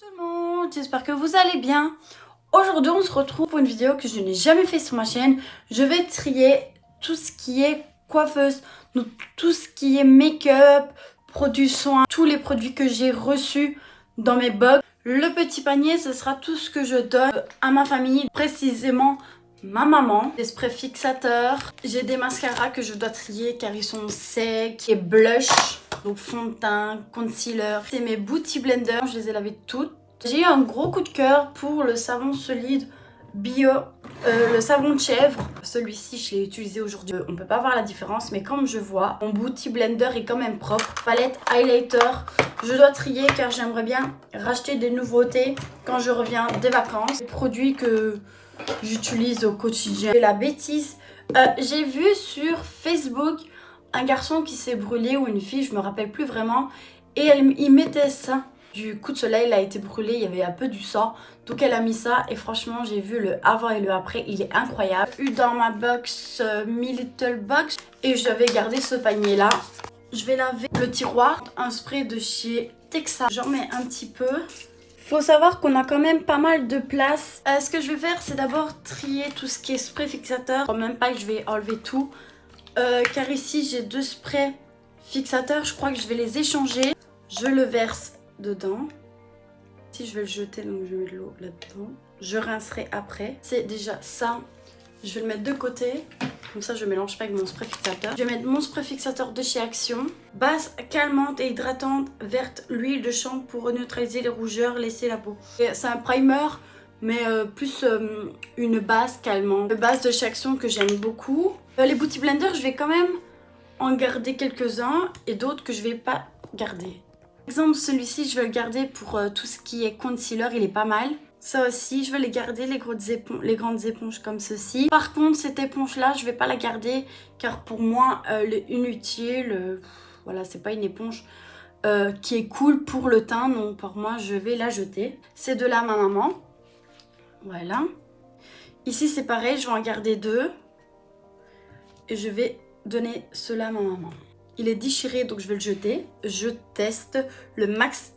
tout le monde, j'espère que vous allez bien. Aujourd'hui on se retrouve pour une vidéo que je n'ai jamais fait sur ma chaîne. Je vais trier tout ce qui est coiffeuse, donc tout ce qui est make-up, produits soins, tous les produits que j'ai reçus dans mes box. Le petit panier, ce sera tout ce que je donne à ma famille, précisément ma maman. Des sprays fixateurs, j'ai des mascaras que je dois trier car ils sont secs, et blush, donc fond de teint, concealer. C'est mes Beauty Blender, je les ai lavées toutes. J'ai eu un gros coup de cœur pour le savon solide bio, le savon de chèvre. Celui-ci, je l'ai utilisé aujourd'hui. On peut pas voir la différence, mais comme je vois, mon Beauty Blender est quand même propre. Palette highlighter, je dois trier car j'aimerais bien racheter des nouveautés quand je reviens des vacances. Des produits que j'utilise au quotidien. Et la bêtise, j'ai vu sur Facebook un garçon qui s'est brûlé ou une fille, je me rappelle plus vraiment, et il mettait ça. Du coup de soleil, il a été brûlé, il y avait un peu du sang, donc elle a mis ça et franchement j'ai vu le avant et le après, il est incroyable. Eu dans ma box, My Little Box, et j'avais gardé ce panier là. Je vais laver le tiroir, un spray de chez Texas, j'en mets un petit peu. Faut savoir qu'on a quand même pas mal de place. Ce que je vais faire, c'est d'abord trier tout ce qui est spray fixateur. Je ne crois même pas que je vais enlever tout. Car ici, j'ai deux sprays fixateurs. Je crois que je vais les échanger. Je le verse dedans. Si je vais le jeter, donc je mets de l'eau là-dedans. Je rincerai après. C'est déjà ça. Je vais le mettre de côté. Comme ça, je ne mélange pas avec mon spray fixateur. Je vais mettre mon spray fixateur de chez Action. Base calmante et hydratante verte, l'huile de chanvre pour neutraliser les rougeurs, laisser la peau. C'est un primer, mais plus une base calmante. Une base de chez Action que j'aime beaucoup. Les Beauty Blender, je vais quand même en garder quelques-uns et d'autres que je ne vais pas garder. Par exemple, celui-ci, je vais le garder pour tout ce qui est concealer, il est pas mal. Ça aussi, je vais les garder, les grandes éponges comme ceci. Par contre, cette éponge-là, je vais pas la garder car pour moi, elle est inutile. Voilà, c'est pas une éponge qui est cool pour le teint. Donc pour moi, je vais la jeter. C'est de là ma maman. Voilà. Ici, c'est pareil, je vais en garder deux. Et je vais donner cela à ma maman. Il est déchiré, donc je vais le jeter. Je teste le Max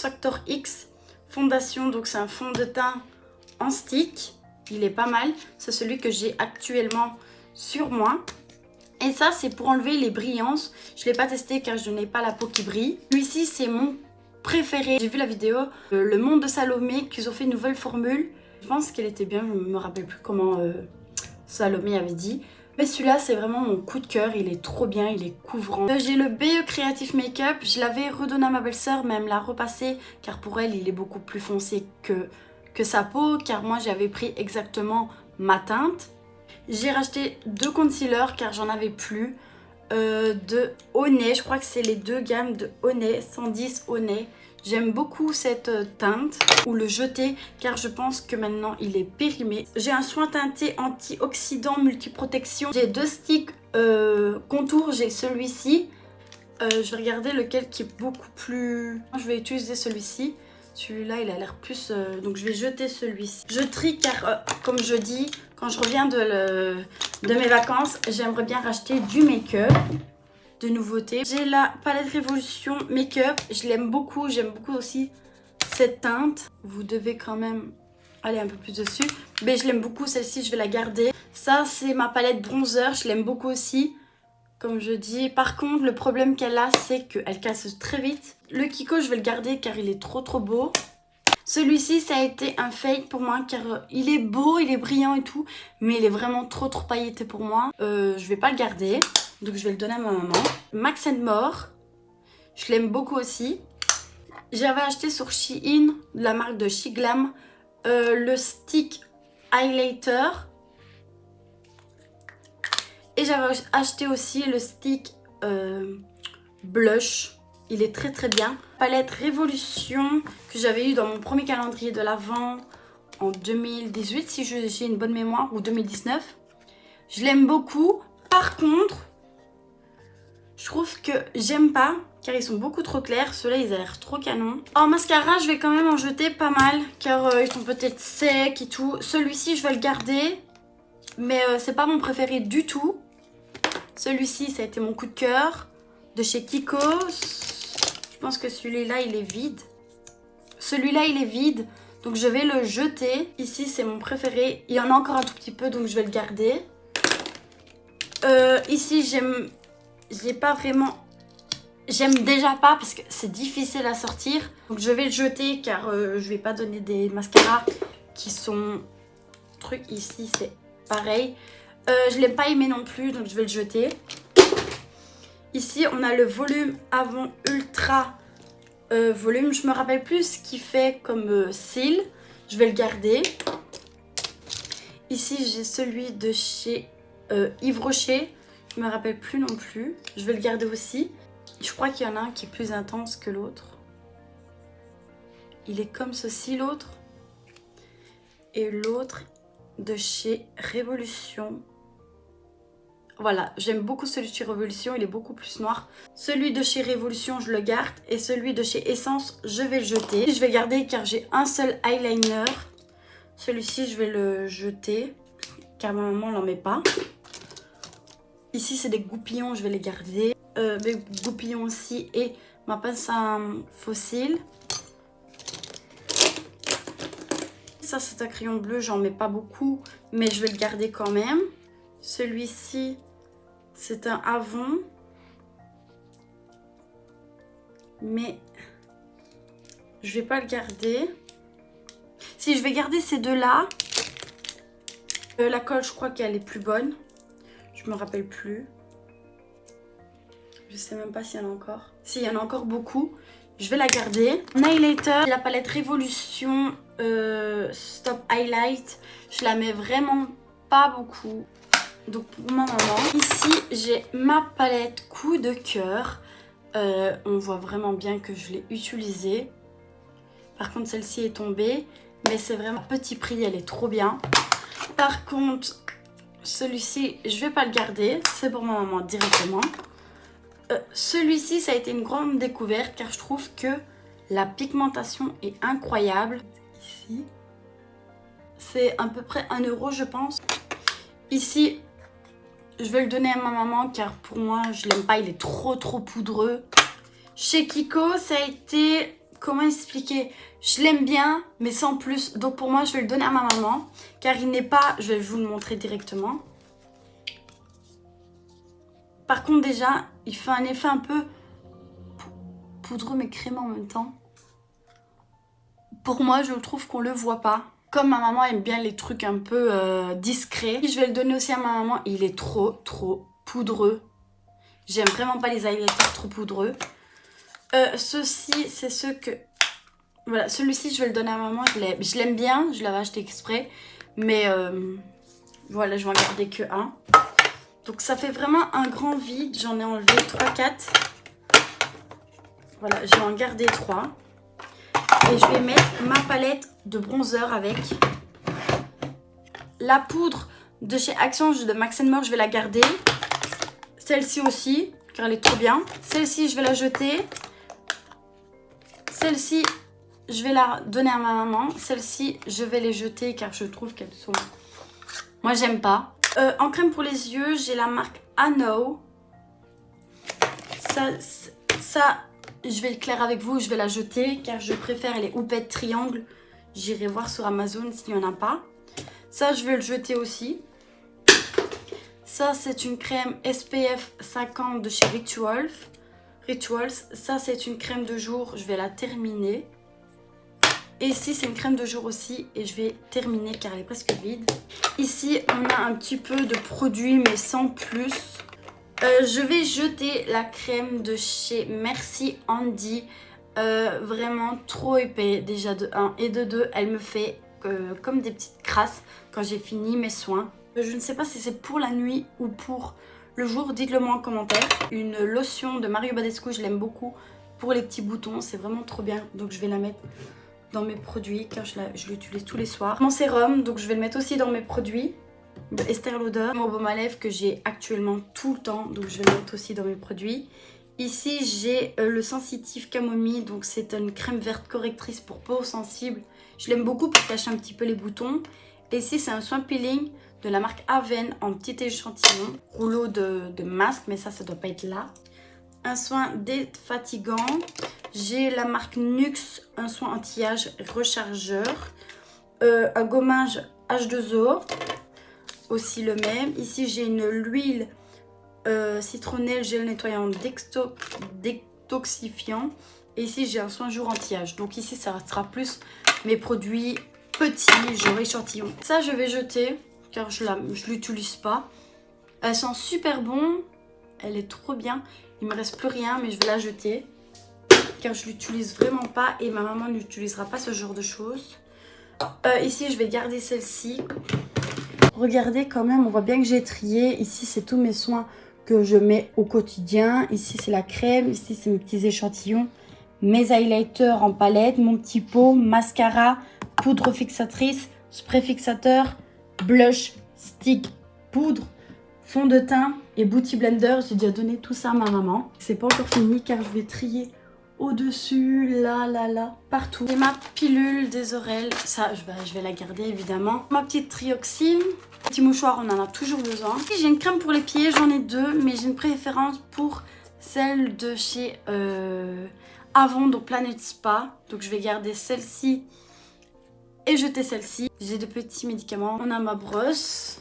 Factor X fondation, donc c'est un fond de teint en stick, il est pas mal, c'est celui que j'ai actuellement sur moi. Et ça c'est pour enlever les brillances, je l'ai pas testé car je n'ai pas la peau qui brille. Celui-ci c'est mon préféré, j'ai vu la vidéo Le Monde de Salomé, qu'ils ont fait une nouvelle formule. Je pense qu'elle était bien, je me rappelle plus comment Salomé avait dit. Mais celui-là, c'est vraiment mon coup de cœur. Il est trop bien, il est couvrant. J'ai le BE Creative Makeup. Je l'avais redonné à ma belle-sœur, mais elle me l'a repassé. Car pour elle, il est beaucoup plus foncé que sa peau. Car moi, j'avais pris exactement ma teinte. J'ai racheté deux concealers car j'en avais plus. De Honey, je crois que c'est les deux gammes de Honey, 110 Honey. J'aime beaucoup cette teinte ou le jeter car je pense que maintenant il est périmé. J'ai un soin teinté antioxydant multiprotection. J'ai deux sticks contour, j'ai celui-ci. Je vais regarder lequel qui est beaucoup plus... Je vais utiliser celui-ci. Celui-là il a l'air plus... donc je vais jeter celui-ci. Je trie car comme je dis, quand je reviens de mes vacances, j'aimerais bien racheter du make-up. De nouveautés. J'ai la palette Révolution Make-up, je l'aime beaucoup, j'aime beaucoup aussi cette teinte. Vous devez quand même aller un peu plus dessus, mais je l'aime beaucoup, celle-ci je vais la garder. Ça c'est ma palette bronzer, je l'aime beaucoup aussi, comme je dis. Par contre le problème qu'elle a, c'est qu'elle casse très vite. Le Kiko je vais le garder car il est trop beau. Celui-ci ça a été un fake pour moi car il est beau, il est brillant et tout, mais il est vraiment trop pailleté pour moi. Je vais pas le garder. Donc je vais le donner à ma maman. Max More, je l'aime beaucoup aussi. J'avais acheté sur Shein, de la marque de Shiglam, le stick highlighter. Et j'avais acheté aussi le stick blush. Il est très bien. Palette Révolution que j'avais eu dans mon premier calendrier de l'Avent en 2018, si j'ai une bonne mémoire, ou 2019. Je l'aime beaucoup. Par contre... je trouve que j'aime pas car ils sont beaucoup trop clairs. Ceux-là ils ont l'air trop canon. En mascara je vais quand même en jeter pas mal car ils sont peut-être secs et tout. Celui-ci je vais le garder mais c'est pas mon préféré du tout. Celui-ci ça a été mon coup de cœur de chez Kiko. Je pense que celui-là il est vide. Celui-là il est vide, donc je vais le jeter. Ici c'est mon préféré, il y en a encore un tout petit peu donc je vais le garder. Ici j'ai pas vraiment... J'aime déjà pas parce que c'est difficile à sortir. Donc je vais le jeter car je vais pas donner des mascaras qui sont... Truc ici c'est pareil. Je l'aime pas aimé non plus donc je vais le jeter. Ici on a le volume avant ultra volume. Je me rappelle plus ce qu'il fait comme cils. Je vais le garder. Ici j'ai celui de chez Yves Rocher. Je me rappelle plus non plus. Je vais le garder aussi. Je crois qu'il y en a un qui est plus intense que l'autre. Il est comme ceci l'autre. Et l'autre de chez Révolution. Voilà, j'aime beaucoup celui de chez Révolution, il est beaucoup plus noir. Celui de chez Révolution, je le garde. Et celui de chez Essence, je vais le jeter. Je vais garder car j'ai un seul eyeliner. Celui-ci, je vais le jeter car ma maman n'en met pas. Ici, c'est des goupillons, je vais les garder. Mes goupillons aussi et ma pince à fossile. Ça, c'est un crayon bleu, j'en mets pas beaucoup, mais je vais le garder quand même. Celui-ci, c'est un Avon. Mais je vais pas le garder. Si, je vais garder ces deux-là. La colle, je crois qu'elle est plus bonne. Je me rappelle plus. Je sais même pas s'il y en a encore. Si, il y en a encore beaucoup. Je vais la garder. Highlighter, la palette Révolution Stop Highlight. Je la mets vraiment pas beaucoup. Donc pour ma maman. Ici, j'ai ma palette Coup de cœur. On voit vraiment bien que je l'ai utilisée. Par contre, celle-ci est tombée. Mais c'est vraiment petit prix, elle est trop bien. Par contre, celui-ci, je vais pas le garder. C'est pour ma maman directement. Celui-ci, ça a été une grande découverte car je trouve que la pigmentation est incroyable. Ici, c'est à peu près 1 € je pense. Ici, je vais le donner à ma maman car pour moi, je l'aime pas, il est trop poudreux. Chez Kiko, ça a été... Comment expliquer? Je l'aime bien, mais sans plus. Donc pour moi, je vais le donner à ma maman car il n'est pas... Je vais vous le montrer directement. Par contre déjà, il fait un effet un peu poudreux mais crémeux en même temps. Pour moi, je trouve qu'on le voit pas. Comme ma maman aime bien les trucs un peu discrets. Je vais le donner aussi à ma maman. Il est trop poudreux. J'aime vraiment pas les highlighters trop poudreux. Ceux-ci, c'est ceux que... Voilà, celui-ci, je vais le donner à ma maman. Je l'aime bien, je l'avais acheté exprès. Mais voilà, je vais en garder que un. Donc ça fait vraiment un grand vide. J'en ai enlevé 3-4. Voilà, je vais en garder 3. Et je vais mettre ma palette de bronzer avec. La poudre de chez Action de Max & More, je vais la garder. Celle-ci aussi, car elle est trop bien. Celle-ci, je vais la jeter. Celle-ci, je vais la donner à ma maman. Celle-ci, je vais les jeter car je trouve qu'elles sont... Moi, j'aime pas. En crème pour les yeux, j'ai la marque Ano. Ça, je vais le clair avec vous, je vais la jeter car je préfère les houppettes triangles. J'irai voir sur Amazon s'il n'y en a pas. Ça, je vais le jeter aussi. Ça, c'est une crème SPF 50 de chez Rituals. Ça, c'est une crème de jour, je vais la terminer. Et ici, c'est une crème de jour aussi et je vais terminer car elle est presque vide. Ici, on a un petit peu de produit mais sans plus. Je vais jeter la crème de chez Merci Andy. Vraiment trop épais déjà de 1 et de 2. Elle me fait comme des petites crasses quand j'ai fini mes soins. Je ne sais pas si c'est pour la nuit ou pour le jour. Dites-le moi en commentaire. Une lotion de Mario Badescu, je l'aime beaucoup pour les petits boutons. C'est vraiment trop bien. Donc je vais la mettre dans mes produits car je l'utilise tous les soirs. Mon sérum, donc je vais le mettre aussi dans mes produits de Estée Lauder. Mon baume à lèvres que j'ai actuellement tout le temps, donc je vais le mettre aussi dans mes produits. Ici j'ai le sensitif camomille, donc c'est une crème verte correctrice pour peau sensible. Je l'aime beaucoup pour cacher un petit peu les boutons. Et ici c'est un soin peeling de la marque Aven en petit échantillon. Rouleau de masque, mais ça doit pas être là. Un soin défatigant. J'ai la marque Nuxe, un soin anti-âge rechargeur. Un gommage H2O, aussi le même. Ici j'ai l'huile citronnelle gel nettoyant détoxifiant. Et ici j'ai un soin jour anti-âge. Donc ici ça sera plus mes produits petits, genre échantillons. Ça je vais jeter car je l'utilise pas. Elle sent super bon, elle est trop bien. Il me reste plus rien mais je vais la jeter car je l'utilise vraiment pas et ma maman n'utilisera pas ce genre de choses. Ici je vais garder celle-ci. Regardez quand même, on voit bien que j'ai trié. Ici c'est tous mes soins que je mets au quotidien. Ici c'est la crème, ici c'est mes petits échantillons. Mes highlighters en palette, mon petit pot, mascara, poudre fixatrice, spray fixateur, blush, stick, poudre, fond de teint et Beauty Blender. J'ai déjà donné tout ça à ma maman. C'est pas encore fini car je vais trier au-dessus, là, partout. Et ma pilule des oreilles, ça je vais la garder évidemment. Ma petite trioxine, petit mouchoir, on en a toujours besoin. Et j'ai une crème pour les pieds, j'en ai deux, mais j'ai une préférence pour celle de chez Avon, donc Planet Spa. Donc je vais garder celle-ci et jeter celle-ci. J'ai des petits médicaments. On a ma brosse,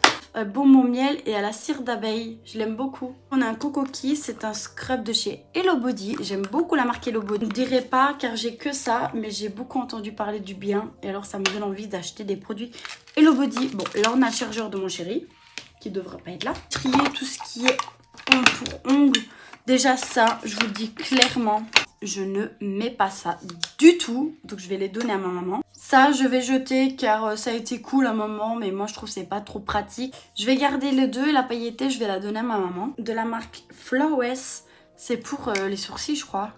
baume au miel et à la cire d'abeille. Je l'aime beaucoup. On a un Coco Kiss, c'est un scrub de chez Hello Body. J'aime beaucoup la marque Hello Body. Je ne dirais pas car j'ai que ça, mais j'ai beaucoup entendu parler du bien. Et alors ça me donne envie d'acheter des produits Hello Body. Bon, là on a le chargeur de mon chéri, qui ne devrait pas être là. Trier tout ce qui est ongle pour ongles. Déjà ça, je vous le dis clairement, je ne mets pas ça du tout. Donc je vais les donner à ma maman. Ça, je vais jeter car ça a été cool à un moment, mais moi je trouve que c'est pas trop pratique. Je vais garder les deux et la pailletée, je vais la donner à ma maman. De la marque Flawless, c'est pour les sourcils, je crois.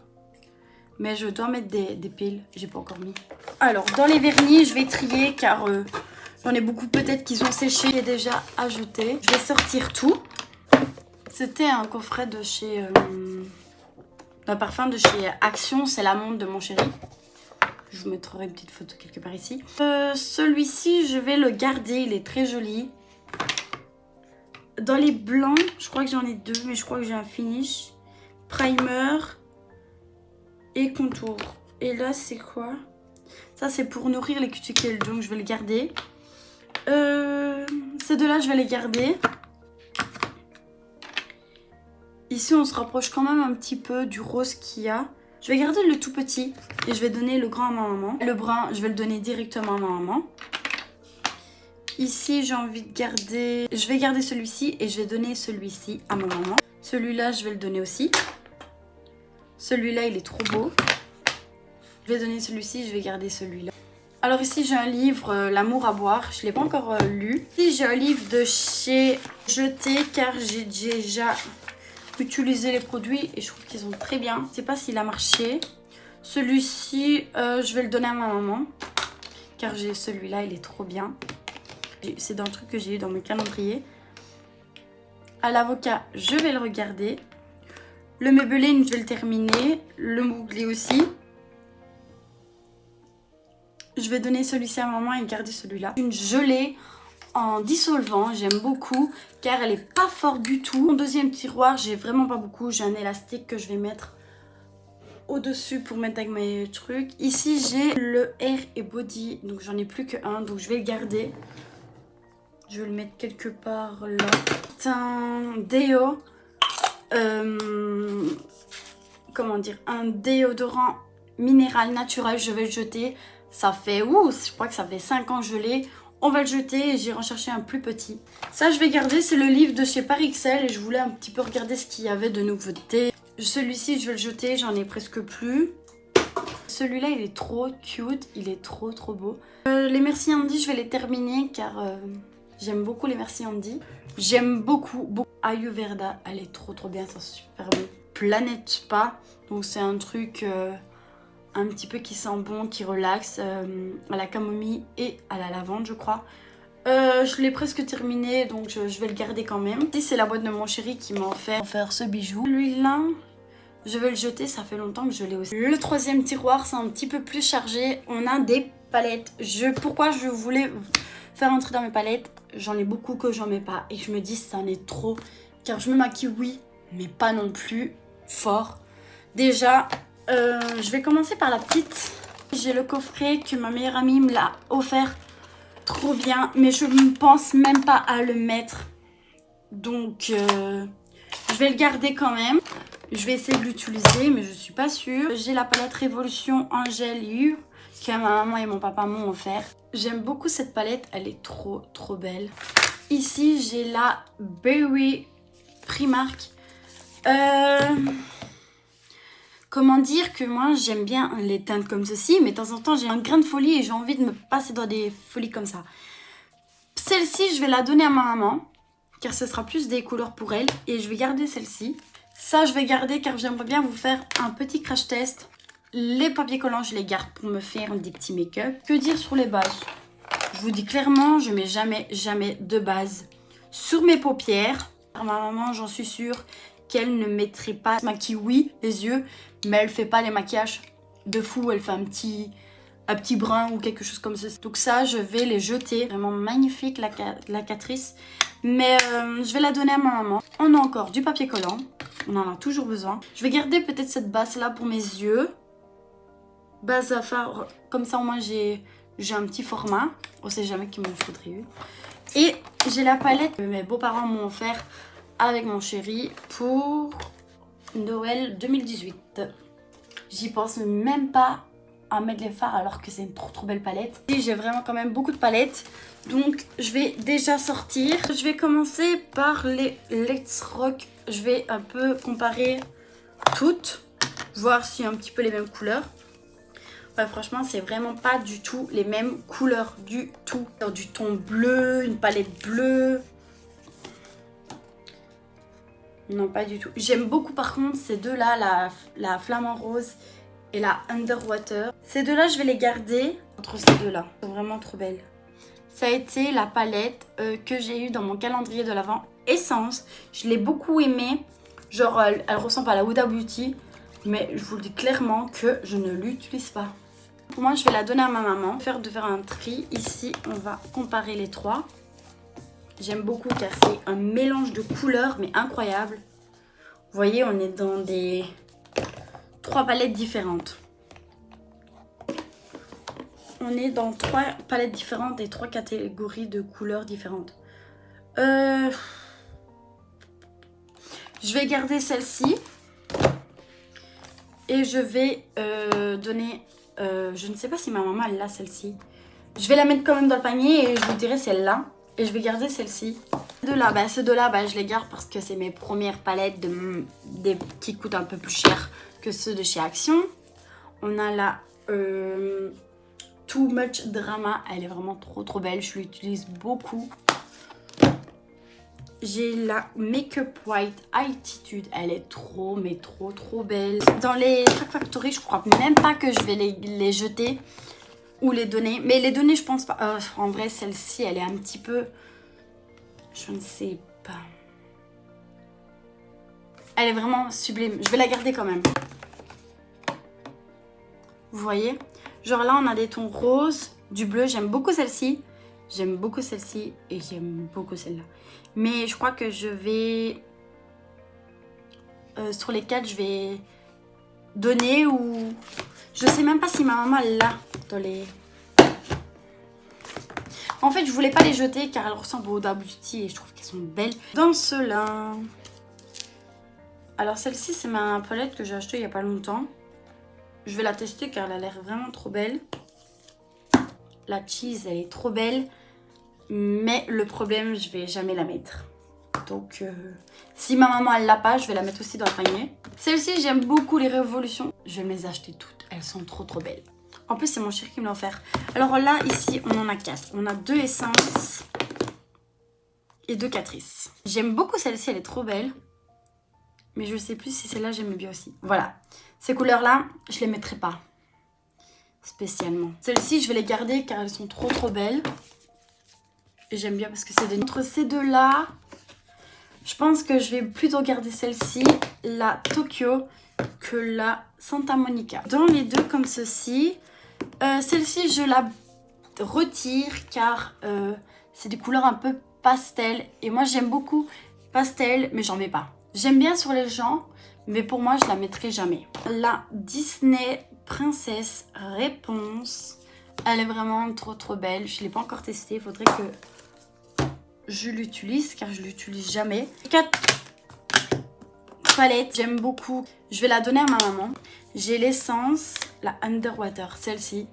Mais je dois mettre des piles, j'ai pas encore mis. Alors, dans les vernis, je vais trier car j'en ai beaucoup peut-être qui sont séchés et déjà à jeter. Je vais sortir tout. C'était un coffret de chez... un parfum de chez Action, c'est la montre de mon chéri. Je vous mettrai une petite photo quelque part ici. Celui-ci, je vais le garder. Il est très joli. Dans les blancs, je crois que j'en ai deux, mais je crois que j'ai un finish. Primer et contour. Et là, c'est quoi? Ça, c'est pour nourrir les cuticules, donc je vais le garder. Ces deux-là, je vais les garder. Ici, on se rapproche quand même un petit peu du rose qu'il y a. Je vais garder le tout petit et je vais donner le grand à ma maman. Le brun, je vais le donner directement à ma maman. Ici, j'ai envie de garder... Je vais garder celui-ci et je vais donner celui-ci à ma maman. Celui-là, je vais le donner aussi. Celui-là, il est trop beau. Je vais donner celui-ci, je vais garder celui-là. Alors ici, j'ai un livre, L'amour à boire. Je ne l'ai pas encore lu. Ici, j'ai un livre de chez Jeté car j'ai déjà... utiliser les produits et je trouve qu'ils sont très bien. Je sais pas s'il a marché. Celui-ci, je vais le donner à ma maman car j'ai celui-là, il est trop bien. C'est d'un truc que j'ai eu dans mes calendriers. À l'avocat, je vais le regarder. Le Maybelline, je vais le terminer. Le Mowgli aussi. Je vais donner celui-ci à maman et garder celui-là. Une gelée en dissolvant, j'aime beaucoup car elle est pas forte du tout. Mon deuxième tiroir, j'ai vraiment pas beaucoup. J'ai un élastique que je vais mettre au-dessus pour mettre avec mes trucs. Ici, j'ai le Hair et Body, donc j'en ai plus qu'un, donc je vais le garder. Je vais le mettre quelque part là. C'est un déo, comment dire, un déodorant minéral naturel. Je vais le jeter. Ça fait, je crois que ça fait 5 ans que je l'ai. On va le jeter et j'irai en chercher un plus petit. Ça, je vais garder. C'est le livre de chez Paris XL et je voulais un petit peu regarder ce qu'il y avait de nouveautés. Celui-ci, je vais le jeter. J'en ai presque plus. Celui-là, il est trop cute. Il est trop beau. Les Merci Andy, je vais les terminer car j'aime beaucoup les Merci Andy. J'aime beaucoup Ayurveda. Elle est trop bien. C'est super bon. Planet Spa. Donc, c'est un truc... un petit peu qui sent bon, qui relaxe, à la camomille et à la lavande je crois. Je l'ai presque terminé donc je vais le garder quand même. Ici c'est la boîte de mon chéri qui m'a offert ce bijou. Celui-là, je vais le jeter, ça fait longtemps que je l'ai aussi. Le troisième tiroir c'est un petit peu plus chargé, on a des palettes. Pourquoi je voulais faire entrer dans mes palettes? J'en ai beaucoup que j'en mets pas et je me dis ça en est trop. Car je me maquille oui, mais pas non plus fort. Déjà... Je vais commencer par la petite. J'ai le coffret que ma meilleure amie me l'a offert. Trop bien, mais je ne pense même pas à le mettre. Donc, je vais le garder quand même. Je vais essayer de l'utiliser, mais je suis pas sûre. J'ai la palette Révolution Angel You que ma maman et mon papa m'ont offert. J'aime beaucoup cette palette, elle est trop belle. Ici, j'ai la Berry Primark. Comment dire que moi, j'aime bien les teintes comme ceci, mais de temps en temps, j'ai un grain de folie et j'ai envie de me passer dans des folies comme ça. Celle-ci, je vais la donner à ma maman, car ce sera plus des couleurs pour elle, et je vais garder celle-ci. Ça, je vais garder car j'aimerais bien vous faire un petit crash test. Les papiers collants, je les garde pour me faire des petits make-up. Que dire sur les bases? Je vous dis clairement, je mets jamais de base sur mes paupières. Ma maman, j'en suis sûre qu'elle ne mettrait pas de maquille, oui, les yeux, mais elle fait pas les maquillages de fou. Elle fait un petit brun ou quelque chose comme ça. Donc ça, je vais les jeter. Vraiment magnifique la Catrice. Mais je vais la donner à ma maman. On a encore du papier collant. On en a toujours besoin. Je vais garder peut-être cette base là pour mes yeux. Base à fard, comme ça au moins j'ai un petit format. On sait jamais qu'il m'en faudrait une. Et j'ai la palette que mes beaux-parents m'ont offert avec mon chéri pour Noël 2018. J'y pense même pas à mettre les fards alors que c'est une trop belle palette. Et j'ai vraiment quand même beaucoup de palettes. Donc je vais déjà sortir. Je vais commencer par les Let's Rock. Je vais un peu comparer toutes. Voir s'il y a un petit peu les mêmes couleurs. Ouais, franchement, c'est vraiment pas du tout les mêmes couleurs. Du tout. Du ton bleu, une palette bleue. Non, pas du tout. J'aime beaucoup par contre ces deux-là, la Flamant Rose et la Underwater. Ces deux-là, je vais les garder entre ces deux-là. Elles sont vraiment trop belles. Ça a été la palette que j'ai eue dans mon calendrier de l'Avent Essence. Je l'ai beaucoup aimée. Genre, elle ressemble à la Huda Beauty. Mais je vous le dis clairement que je ne l'utilise pas. Pour moi, je vais la donner à ma maman. De faire un tri. Ici, on va comparer les trois. J'aime beaucoup car c'est un mélange de couleurs, mais incroyable. Vous voyez, on est dans des 3 palettes différentes. On est dans 3 palettes différentes et 3 catégories de couleurs différentes. Je vais garder celle-ci. Et je vais donner... je ne sais pas si ma maman elle l'a celle-ci. Je vais la mettre quand même dans le panier et je vous dirai si elle l'a. Et je vais garder celle-ci. Ces deux-là, je les garde parce que c'est mes premières palettes qui coûtent un peu plus cher que ceux de chez Action. On a la Too Much Drama. Elle est vraiment trop belle. Je l'utilise beaucoup. J'ai la Makeup White Altitude. Elle est trop belle. Dans les Factory, je crois même pas que je vais les jeter ou les donner. Mais les donner, je pense pas. En vrai, celle-ci, elle est un petit peu... Je ne sais pas. Elle est vraiment sublime. Je vais la garder quand même. Vous voyez? Genre là, on a des tons roses, du bleu. J'aime beaucoup celle-ci. J'aime beaucoup celle-ci et j'aime beaucoup celle-là. Mais je crois que je vais... sur lesquels je vais donner ou... Je sais même pas si ma maman l'a dans les... En fait, je voulais pas les jeter car elles ressemblent au Huda Beauty et je trouve qu'elles sont belles. Dans ceux-là... Alors celle-ci, c'est ma palette que j'ai achetée il y a pas longtemps. Je vais la tester car elle a l'air vraiment trop belle. La cheese, elle est trop belle. Mais le problème, je vais jamais la mettre. Donc, si ma maman, elle l'a pas, je vais la mettre aussi dans le panier. Celle-ci, j'aime beaucoup les Révolutions. Je vais me les acheter toutes. Elles sont trop belles. En plus, c'est mon chéri qui me l'a offert. Alors là, ici, on en a 4. On a 2 essences et 2 Catrice. J'aime beaucoup celle-ci, elle est trop belle. Mais je sais plus si celle-là, j'aimais bien aussi. Voilà. Ces couleurs-là, je les mettrai pas spécialement. Celles-ci, je vais les garder car elles sont trop belles. Et j'aime bien parce que c'est des... Entre ces deux-là, je pense que je vais plutôt garder celle-ci, la Tokyo, que la Santa Monica. Dans les deux comme ceci, celle-ci, je la retire car c'est des couleurs un peu pastel. Et moi, j'aime beaucoup pastel, mais j'en mets pas. J'aime bien sur les gens, Mais pour moi, je la mettrai jamais. La Disney Princess Réponse. Elle est vraiment trop belle. Je ne l'ai pas encore testée. Il faudrait que je l'utilise car je ne l'utilise jamais. 4 palettes. J'aime beaucoup. Je vais la donner à ma maman. J'ai l'essence, la Underwater. Celle-ci,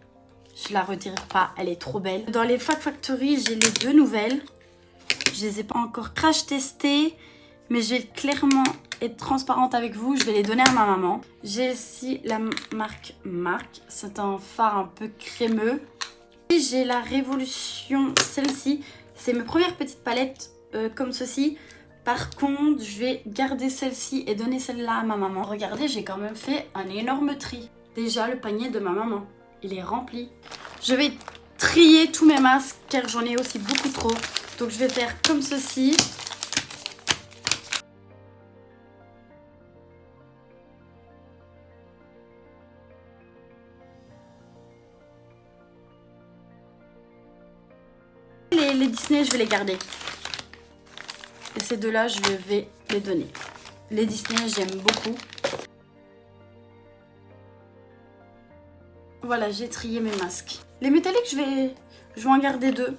je la retire pas. Elle est trop belle. Dans les Fat Factory, j'ai les 2 nouvelles. Je les ai pas encore crash testées. Mais je vais clairement être transparente avec vous. Je vais les donner à ma maman. J'ai ici la marque MAC. C'est un fard un peu crémeux. Et j'ai la Révolution. Celle-ci, c'est mes premières petites palettes comme ceci. Par contre, je vais garder celle-ci et donner celle-là à ma maman. Regardez, j'ai quand même fait un énorme tri. Déjà, le panier de ma maman, il est rempli. Je vais trier tous mes masques car j'en ai aussi beaucoup trop. Donc, je vais faire comme ceci. Les Disney, je vais les garder. Et ces deux-là, je vais les donner. Les Disney, j'aime beaucoup. Voilà, j'ai trié mes masques. Les métalliques, je vais en garder 2.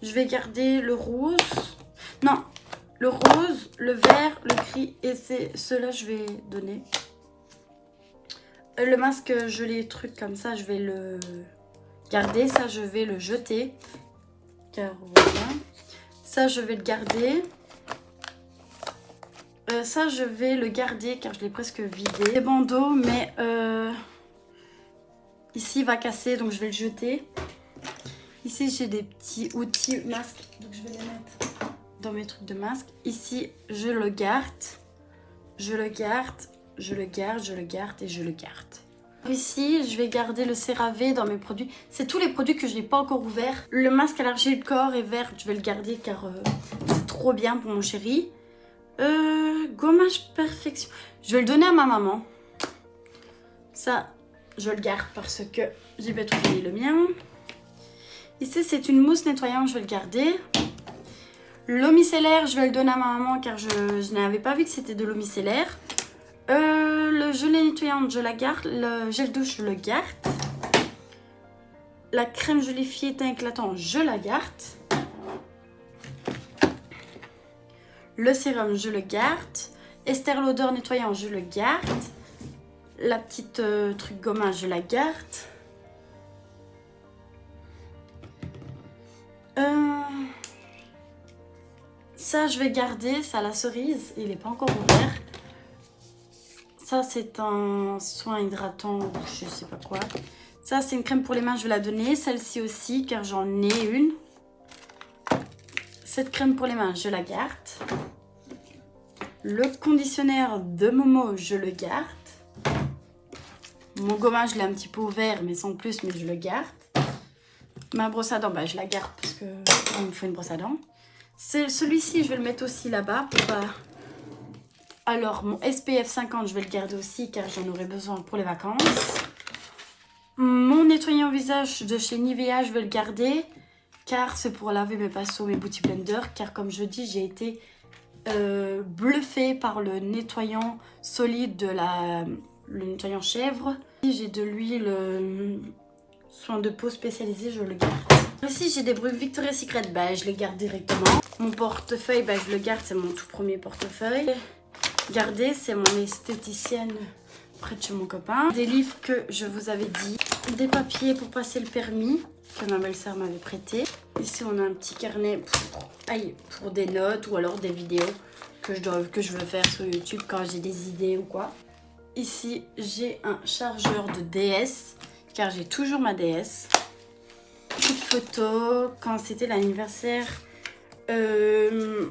Je vais garder le rose. Non, le rose, le vert, le gris. Et c'est ceux-là, je vais donner. Le masque, je les trucs comme ça, je vais le garder. Ça, je vais le jeter. Car voilà. Ça, je vais le garder. Ça, je vais le garder car je l'ai presque vidé. Des bandeaux, mais ici, il va casser, donc je vais le jeter. Ici, j'ai des petits outils masques, donc je vais les mettre dans mes trucs de masque. Ici, je le garde. Je le garde, je le garde, je le garde et je le garde. Ici, je vais garder le CeraVe dans mes produits. C'est tous les produits que je n'ai pas encore ouverts. Le masque à l'argile de corps est vert, je vais le garder car c'est trop bien pour mon chéri. Gommage perfection. Je vais le donner à ma maman. Ça, je le garde parce que j'ai pas tout fini le mien. Ici, c'est une mousse nettoyante, je vais le garder. L'eau micellaire, je vais le donner à ma maman car je n'avais pas vu que c'était de l'eau micellaire. Le gelée nettoyante, je la garde. Le gel douche, je le garde. La crème gélifiée teint éclatant, je la garde. Le sérum, je le garde. Esther l'odeur nettoyant, je le garde. La petite truc gommage, je la garde. Ça, je vais garder. Ça, la cerise, il n'est pas encore ouvert. Ça, c'est un soin hydratant ou je sais pas quoi. Ça, c'est une crème pour les mains, je vais la donner. Celle-ci aussi, car j'en ai une. Cette crème pour les mains, je la garde. Le conditionnaire de Momo, je le garde. Mon gommage, je l'ai un petit peu ouvert, mais sans plus, mais je le garde. Ma brosse à dents, bah, je la garde parce qu'il me faut une brosse à dents. Celui-ci, je vais le mettre aussi là-bas. Alors, mon SPF 50, je vais le garder aussi car j'en aurai besoin pour les vacances. Mon nettoyant visage de chez Nivea, je vais le garder car c'est pour laver mes pinceaux, mes beauty blenders. Car comme je dis, j'ai été bluffée par le nettoyant solide de le nettoyant chèvre. J'ai de l'huile soin de peau spécialisé, je le garde. Ici, j'ai des brumes Victoria's Secret, bah, je les garde directement. Mon portefeuille, bah, je le garde, c'est mon tout premier portefeuille. Gardez, c'est mon esthéticienne près de chez mon copain. Des livres que je vous avais dit. Des papiers pour passer le permis que ma belle-sœur m'avait prêté. Ici, on a un petit carnet pour des notes ou alors des vidéos que je veux faire sur YouTube quand j'ai des idées ou quoi. Ici, j'ai un chargeur de DS car j'ai toujours ma DS. Petite photo quand c'était l'anniversaire. Le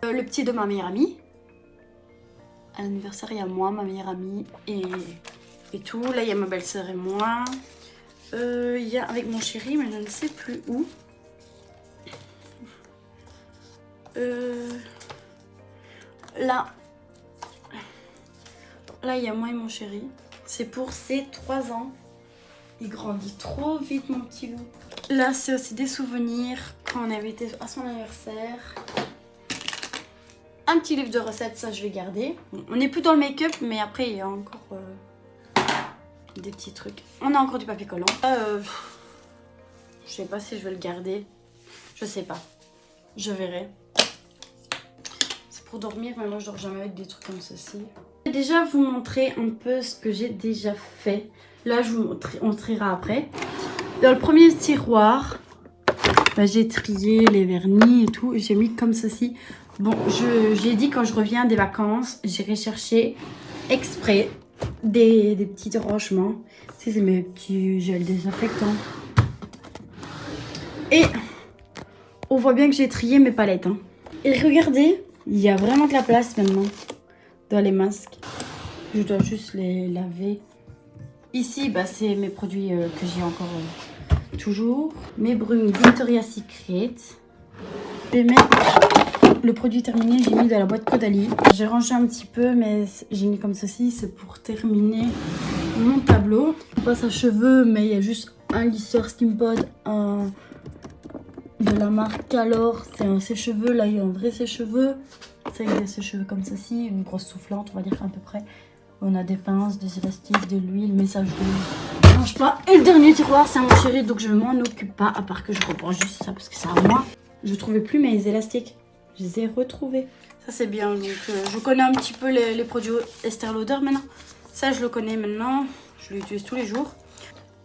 petit de ma meilleure amie. À l'anniversaire, il y a moi, ma meilleure amie et tout. Là, il y a ma belle-sœur et moi. Il y a avec mon chéri, mais je ne sais plus où. Là, il y a moi et mon chéri. C'est pour ses 3 ans. Il grandit trop vite, mon petit loup. Là, c'est aussi des souvenirs quand on avait été à son anniversaire. un petit livre de recettes, ça je vais garder. On n'est plus dans le make-up, mais après il y a encore des petits trucs. On a encore du papier collant. Je sais pas si je vais le garder. Je sais pas. Je verrai. C'est pour dormir, mais moi je dors jamais avec des trucs comme ceci. Je vais déjà vous montrer un peu ce que j'ai déjà fait. Là je vous montrera après. Dans le premier tiroir, bah, j'ai trié les vernis et tout. J'ai mis comme ceci. Bon, j'ai dit quand je reviens des vacances, j'irai chercher exprès des petits rangements. C'est mes petits gels désinfectants. Et on voit bien que j'ai trié mes palettes. Hein. Et regardez, il y a vraiment de la place maintenant dans les masques. Je dois juste les laver. Ici, bah, c'est mes produits que j'ai encore toujours. Mes brumes Victoria's Secret. Je vais mettre le produit terminé, j'ai mis dans la boîte Caudalie. J'ai rangé un petit peu, mais j'ai mis comme ceci. C'est pour terminer mon tableau. Je passe à cheveux, mais il y a juste un lisseur Skimpod, de la marque Alors. C'est un sèche-cheveux. Là, il y a un vrai sèche-cheveux. Ça, il y a des sèche-cheveux comme ceci. Une grosse soufflante, on va dire à peu près. On a des pinces, des élastiques, de l'huile, message de change pas. Et le dernier tiroir, c'est à mon chéri, donc je m'en occupe pas, à part que je reprends juste ça parce que c'est à moi. Je trouvais plus mes élastiques. Je les ai retrouvés. Ça c'est bien, donc je connais un petit peu les produits Estée Lauder maintenant. Ça je le connais maintenant, je l'utilise tous les jours.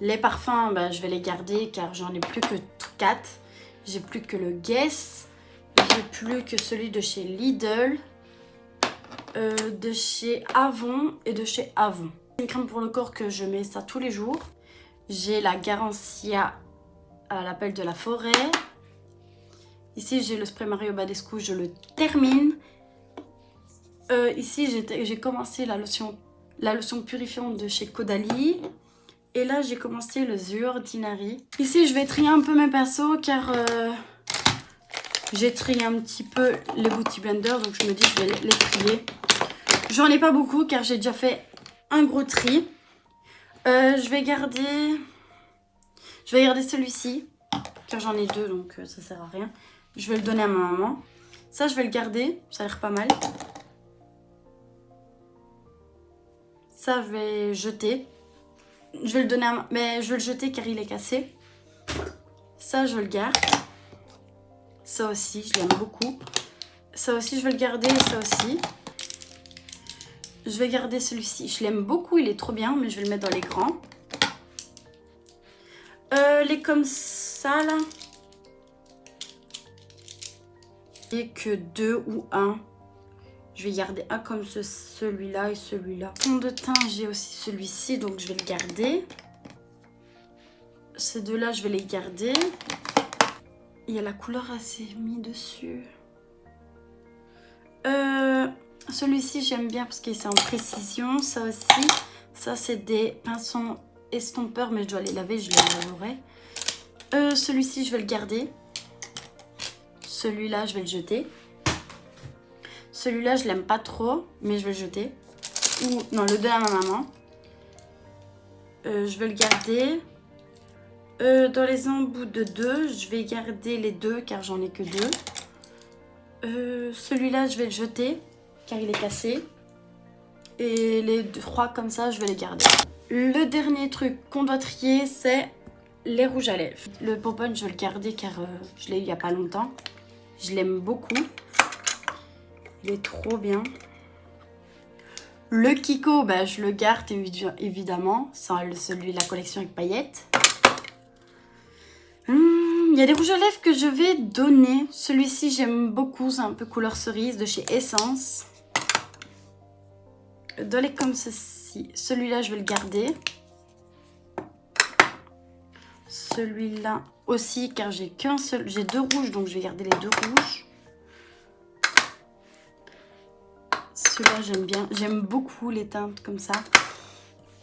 Les parfums, bah, je vais les garder car j'en ai plus que 4. J'ai plus que le Guess. J'ai plus que celui de chez Lidl. De chez Avon et de chez Avon. Une crème pour le corps que je mets ça tous les jours. J'ai la Garancia à l'appel de la forêt. Ici j'ai le spray Mario Badescu, je le termine. Ici j'ai commencé la lotion purifiante de chez Caudalie. Et là j'ai commencé le The Ordinary. Ici je vais trier un peu mes pinceaux car j'ai trié un petit peu les Beauty Blender, donc je me dis que je vais les trier. J'en ai pas beaucoup car j'ai déjà fait un gros tri. Je vais garder celui-ci car j'en ai 2, donc ça sert à rien. Je vais le donner à ma maman. Ça je vais le garder, ça a l'air pas mal. Ça je vais jeter. Je vais le donner à mais je vais le jeter car il est cassé. Ça je le garde. Ça aussi je l'aime beaucoup. Ça aussi je vais le garder et ça aussi. Je vais garder celui-ci. Je l'aime beaucoup, il est trop bien, mais je vais le mettre dans les grands. Les comme ça, là. Et que 2 ou 1. Je vais garder un comme celui-là et celui-là. Fond de teint, j'ai aussi celui-ci, donc je vais le garder. Ces deux-là, je vais les garder. Il y a la couleur assez mise dessus. Celui-ci j'aime bien parce que c'est en précision. Ça aussi, ça c'est des pinceaux estompeurs, mais je dois les laver, je les laverai. Celui-ci je vais le garder. Celui-là je vais le jeter. Celui-là je l'aime pas trop, mais je vais le jeter. Ou non, le donner à ma maman. Je vais le garder. Dans les embouts de 2, je vais garder les 2 car j'en ai que 2. Celui-là je vais le jeter car il est cassé. Et les 3 comme ça je vais les garder. Le dernier truc qu'on doit trier, c'est les rouges à lèvres. Le Pompon je vais le garder car je l'ai eu il n'y a pas longtemps. Je l'aime beaucoup. Il est trop bien. Le Kiko, bah, je le garde évidemment. C'est celui de la collection avec paillettes. Il y a des rouges à lèvres que je vais donner. Celui-ci j'aime beaucoup, c'est un peu couleur cerise de chez Essence. Dans les comme ceci. Celui-là je vais le garder. Celui-là aussi car j'ai qu'un seul. J'ai 2 rouges, donc je vais garder les 2 rouges. Celui-là j'aime bien. J'aime beaucoup les teintes comme ça.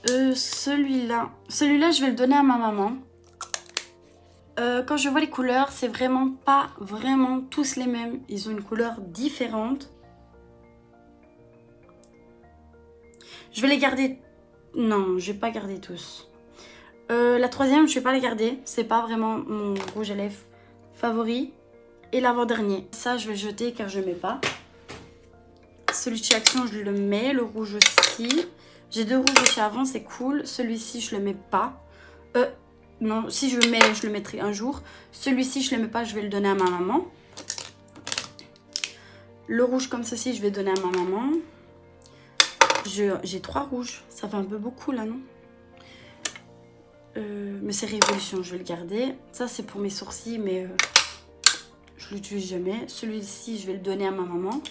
Celui-là je vais le donner à ma maman. Quand je vois les couleurs, c'est vraiment pas vraiment tous les mêmes. Ils ont une couleur différente. Je vais les garder. Non, je vais pas garder tous. La troisième, je vais pas les garder. C'est pas vraiment mon rouge à lèvres favori. Et l'avant-dernier. Ça, je vais jeter car je mets pas. celui de chez Action, je le mets. Le rouge aussi. J'ai 2 rouges de chez Avant, c'est cool. Celui-ci, je le mets pas. Non, si je le mets, je le mettrai un jour. Celui-ci, je le mets pas, je vais le donner à ma maman. Le rouge comme ceci, je vais donner à ma maman. J'ai 3 rouges. Ça fait un peu beaucoup là, non? Mais c'est Révolution, je vais le garder. Ça, c'est pour mes sourcils, mais je l'utilise jamais. Celui-ci, je vais le donner à ma maman.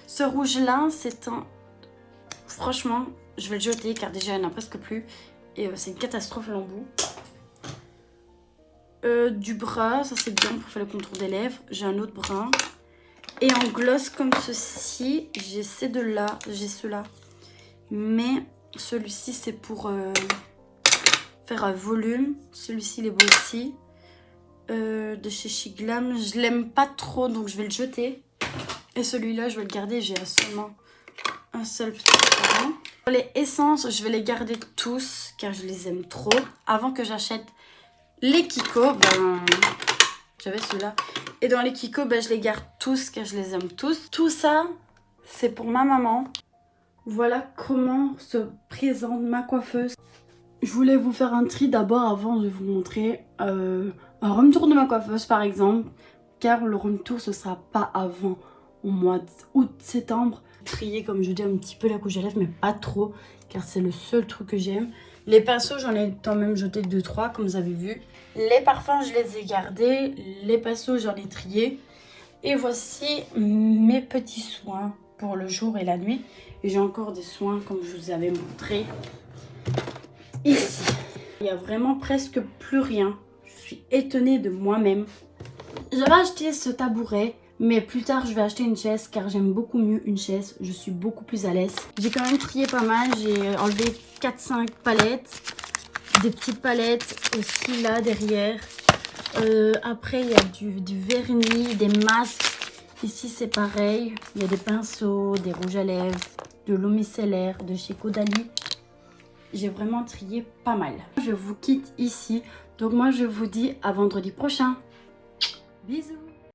Ce rouge-là, c'est un... Franchement, je vais le jeter car déjà, il n'y en a presque plus. Et c'est une catastrophe l'embout. Du brun, ça c'est bien pour faire le contour des lèvres. J'ai un autre brun. Et en gloss comme ceci, j'ai ces deux-là, j'ai ceux-là. Mais celui-ci c'est pour faire un volume. Celui-ci il est beau aussi. De chez Chic Glam, je l'aime pas trop donc je vais le jeter. Et celui-là je vais le garder, j'ai seulement un seul petit peu. Pour les essences, je vais les garder tous car je les aime trop. Avant que j'achète les Kiko, j'avais ceux-là. Et dans les Kiko, je les garde tous car je les aime tous. Tout ça, c'est pour ma maman. Voilà comment se présente ma coiffeuse. Je voulais vous faire un tri d'abord avant de vous montrer un room tour de ma coiffeuse par exemple. Car le room tour, ce sera pas avant au mois d'août-septembre. Trier comme je dis un petit peu la couche à lèvres, mais pas trop. Car c'est le seul truc que j'aime. Les pinceaux, j'en ai quand même jeté 2-3 comme vous avez vu. Les parfums, je les ai gardés. Les pinceaux, j'en ai trié. Et voici mes petits soins pour le jour et la nuit. Et j'ai encore des soins comme je vous avais montré ici. Il n'y a vraiment presque plus rien. Je suis étonnée de moi-même. J'avais acheté ce tabouret. Mais plus tard, je vais acheter une chaise car j'aime beaucoup mieux une chaise. Je suis beaucoup plus à l'aise. J'ai quand même trié pas mal. J'ai enlevé 4-5 palettes. Des petites palettes aussi là derrière. Après, il y a du vernis, des masques. Ici, c'est pareil. Il y a des pinceaux, des rouges à lèvres, de l'eau micellaire, de chez Caudalie. J'ai vraiment trié pas mal. Je vous quitte ici. Donc moi, je vous dis à vendredi prochain. Bisous.